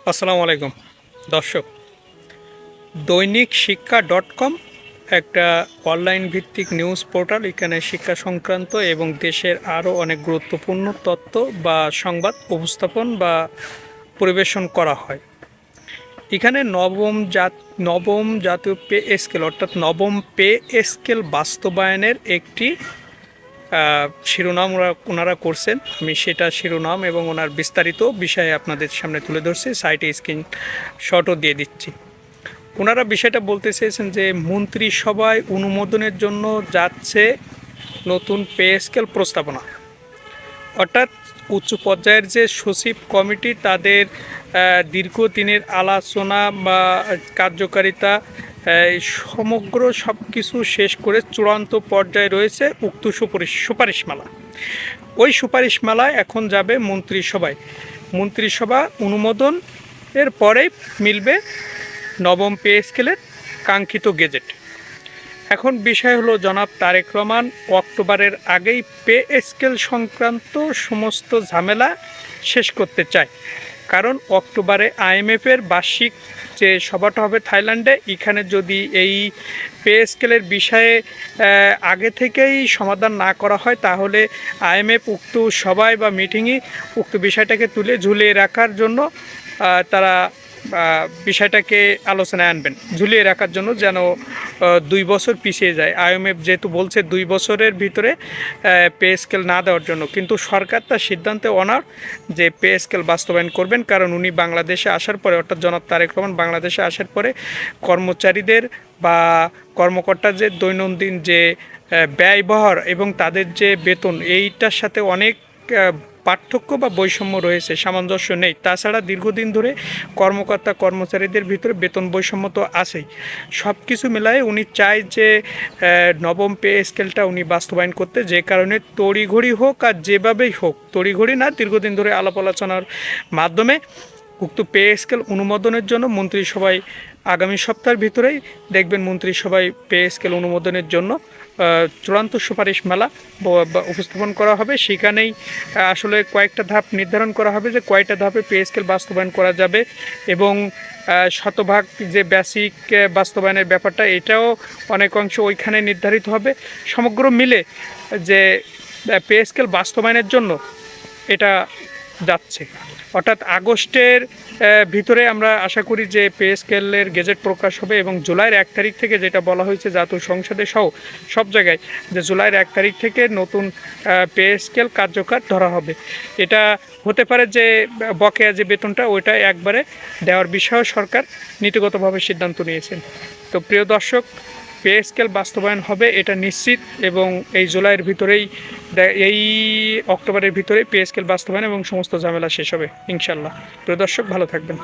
আসসালামু আলাইকুম দর্শক। দৈনিক শিক্ষা .com একটা অনলাইন ভিত্তিক নিউজ পোর্টাল। এখানে শিক্ষা সংক্রান্ত এবং দেশের আরও অনেক গুরুত্বপূর্ণ তথ্য বা সংবাদ উপস্থাপন বা পরিবেশন করা হয়। এখানে নবম জাতীয় পে স্কেল অর্থাৎ নবম পে স্কেল বাস্তবায়নের একটি শিরোনাম ওনারা করছেন। আমি সেটা শিরোনাম এবং ওনার বিস্তারিত বিষয়ে আপনাদের সামনে তুলে ধরছি, সাইটে স্ক্রিনশটও দিয়ে দিচ্ছি। ওনারা বিষয়টা বলতে চেয়েছেন যে মন্ত্রিসভায় অনুমোদনের জন্য যাচ্ছে নতুন পে স্কেল প্রস্তাবনা, অর্থাৎ উচ্চ পর্যায়ের যে সচিব কমিটি তাদের দীর্ঘদিনের আলোচনা বা কার্যকারিতা সমগ্র সব কিছু শেষ করে চূড়ান্ত পর্যায়ে রয়েছে উক্ত সুপারিশমালা। ওই সুপারিশমালা এখন যাবে মন্ত্রিসভায়। মন্ত্রিসভা অনুমোদনের পরেই মিলবে নবম পে স্কেলের কাঙ্ক্ষিত গেজেট। এখন বিষয় হলো, জনাব তারেক রহমান অক্টোবরের আগেই পে স্কেল সংক্রান্ত সমস্ত ঝামেলা শেষ করতে চায়। কারণ অক্টোবরে IMF-এর বার্ষিক যে সভাটা হবে থাইল্যান্ডে, এখানে যদি এই পে স্কেলের বিষয়ে আগে থেকেই সমাধান না করা হয় তাহলে IMF উক্ত সভায় বা মিটিংয়ে উক্ত বিষয়টাকে তুলে ঝুলিয়ে রাখার জন্য তারা বিষয়টাকে আলোচনায় আনবেন, ঝুলিয়ে রাখার জন্য, যেন 2 বছর পিছিয়ে যায়। IMF যেহেতু বলছে 2 বছরের ভিতরে পে স্কেল না দেওয়ার জন্য, কিন্তু সরকার তার সিদ্ধান্তে অনার যে পে স্কেল বাস্তবায়ন করবেন। কারণ উনি বাংলাদেশে আসার পরে, অর্থাৎ জনাব তারেক রহমান বাংলাদেশে আসার পরে কর্মচারীদের বা কর্মকর্তার যে দৈনন্দিন যে ব্যয়বহার এবং তাদের যে বেতন, এইটার সাথে অনেক পার্থক্য বা বৈষম্য রয়েছে, সামঞ্জস্য নেই। তাছাড়া দীর্ঘদিন ধরে কর্মকর্তা কর্মচারীদের ভিতরে বেতন বৈষম্য তো আছেই। সব কিছু মেলায় উনি চায় যে নবম পে স্কেলটা উনি বাস্তবায়ন করতে, যে কারণে তড়িঘড়ি হোক আর যেভাবেই হোক, তড়িঘড়ি না, দীর্ঘদিন ধরে আলাপ আলোচনার মাধ্যমে উক্ত পে স্কেল অনুমোদনের জন্য মন্ত্রিসভায় আগামী সপ্তাহের ভিতরেই দেখবেন মন্ত্রিসভায় পে স্কেল অনুমোদনের জন্য চূড়ান্ত সুপারিশমালা উপস্থাপন করা হবে। সেখানেই আসলে কয়েকটা ধাপ নির্ধারণ করা হবে যে কয়টা ধাপে পে স্কেল বাস্তবায়ন করা যাবে, এবং শতভাগ যে বেসিক বাস্তবায়নের ব্যাপারটা, এটাও অনেক অংশ ওইখানে নির্ধারিত হবে। সমগ্র মিলে যে পে স্কেল বাস্তবায়নের জন্য এটা যাচ্ছে, অর্থাৎ আগস্টের ভিতরে আমরা আশা করি যে পে স্কেলের গেজেট প্রকাশ হবে, এবং জুলাইয়ের 1 তারিখ থেকে, যেটা বলা হয়েছে জাতীয় সংসদে সহ সব জায়গায়, যে জুলাইয়ের 1 তারিখ থেকে নতুন পে স্কেল কার্যকর ধরা হবে। এটা হতে পারে যে বকেয়া যে বেতনটা ওইটা একবারে দেওয়ার বিষয়েও সরকার নীতিগতভাবে সিদ্ধান্ত নিয়েছেন। তো প্রিয় দর্শক, পে স্কেল বাস্তবায়ন হবে এটা নিশ্চিত, এবং এই জুলাইয়ের ভিতরেই, এই অক্টোবরের ভিতরেই পে স্কেল বাস্তবায়ন এবং সমস্ত ঝামেলা শেষ হবে ইনশাল্লাহ। প্রিয় দর্শক, ভালো থাকবেন।